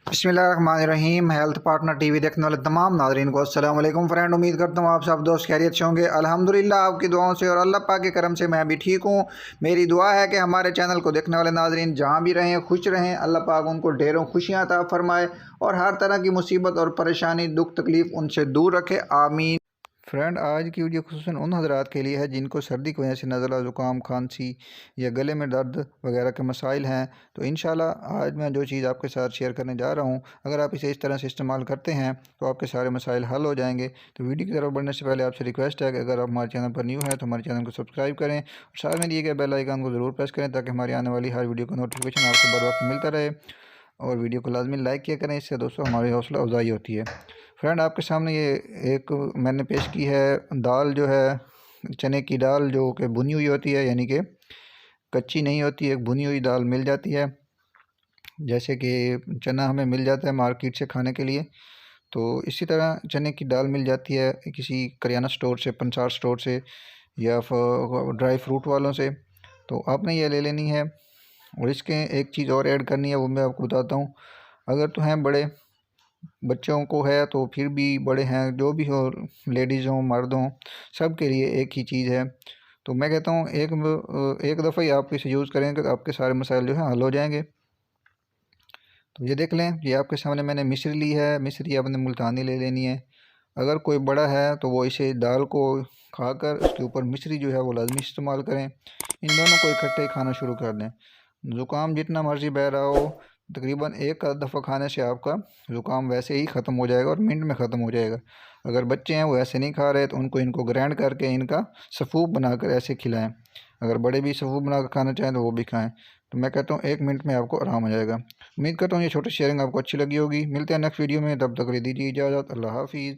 बिस्मिल्लाहिर्रहमानिर्रहीम। Health partner TV देखने वाले तमाम नाज़रीन को अस्सलाम वालेकुम फ्रेंड। उम्मीद करता हूँ आप सब दोस्त खैरियत से होंगे। अल्हम्दुलिल्लाह आपकी दुआओं से और अल्लाह पाक के करम से मैं भी ठीक हूँ। मेरी दुआ है कि हमारे चैनल को देखने वाले नाज़रीन जहाँ भी रहें खुश रहें, अल्लाह पाक उनको ढेरों खुशियाँ अता फरमाए और हर तरह की मुसीबत और परेशानी दुख तकलीफ़ उनसे दूर रखे, आमीन। फ्रेंड, आज की वीडियो खुसूसन उन हज़रात के लिए है जिनको सर्दी की वजह से नज़ला, ज़ुकाम, खांसी या गले में दर्द वगैरह के मसाइल हैं। तो इंशाल्लाह आज मैं जो चीज़ आपके साथ शेयर करने जा रहा हूँ, अगर आप इसे इस तरह से इस्तेमाल करते हैं तो आपके सारे मसाइल हल हो जाएंगे। तो वीडियो की तरफ बढ़ने से पहले आपसे रिक्वेस्ट है कि अगर आप हमारे चैनल पर न्यू हैं तो हमारे चैनल को सब्सक्राइब करें और साथ में दिए गए बेल आइकन को ज़रूर प्रेस करें ताकि हमारी आने वाली हर वीडियो का नोटिफिकेशन आपको बर वक्त मिलता रहे। और वीडियो को लाजमी लाइक किया करें, इससे दोस्तों हमारी हौसला अफजाई होती है। फ्रेंड, आपके सामने ये एक मैंने पेश की है दाल, जो है चने की दाल, जो कि भुनी हुई होती है, यानी कि कच्ची नहीं होती, एक भुनी हुई दाल मिल जाती है। जैसे कि चना हमें मिल जाता है मार्केट से खाने के लिए, तो इसी तरह चने की दाल मिल जाती है किसी करियाना स्टोर से, पंसार स्टोर से या ड्राई फ्रूट वालों से। तो आपने ये ले लेनी है और इसके एक चीज़ और ऐड करनी है, वो मैं आपको बताता हूँ। अगर तो हैं बड़े बच्चों को है तो फिर भी, बड़े हैं जो भी हो, लेडीज़ हों मर्द हों, सब के लिए एक ही चीज़ है। तो मैं कहता हूँ एक दफ़ा ही आप इसे यूज़ करेंगे तो आपके सारे मसाइल जो हैं हल हो जाएंगे। तो ये देख लें, ये आपके सामने मैंने मिश्री ली है। मिश्री आपने मुल्तानी ले लेनी है। अगर कोई बड़ा है तो वो इसे दाल को खाकर उसके ऊपर मिश्री जो है वो लाजमी इस्तेमाल करें। इन दोनों को इकट्ठे ही खाना शुरू कर दें। ज़ुकाम जितना मर्ज़ी बह रहा हो, तकरीबन एक दफ़ा खाने से आपका ज़ुकाम वैसे ही ख़त्म हो जाएगा और मिनट में ख़त्म हो जाएगा। अगर बच्चे हैं वो ऐसे नहीं खा रहे तो उनको इनको ग्राइंड करके इनका सफ़ूप बनाकर ऐसे खिलाएं। अगर बड़े भी सफ़ूप बनाकर खाना चाहें तो वो भी खाएं। तो मैं कहता हूँ 1 मिनट में आपको आराम हो जाएगा। उम्मीद करता हूँ ये छोटी शेयरिंग आपको अच्छी लगी होगी। मिलते हैं नेक्स्ट वीडियो में, तब तक के लिए दीजिए इजाज़त। अल्लाह हाफ़िज़।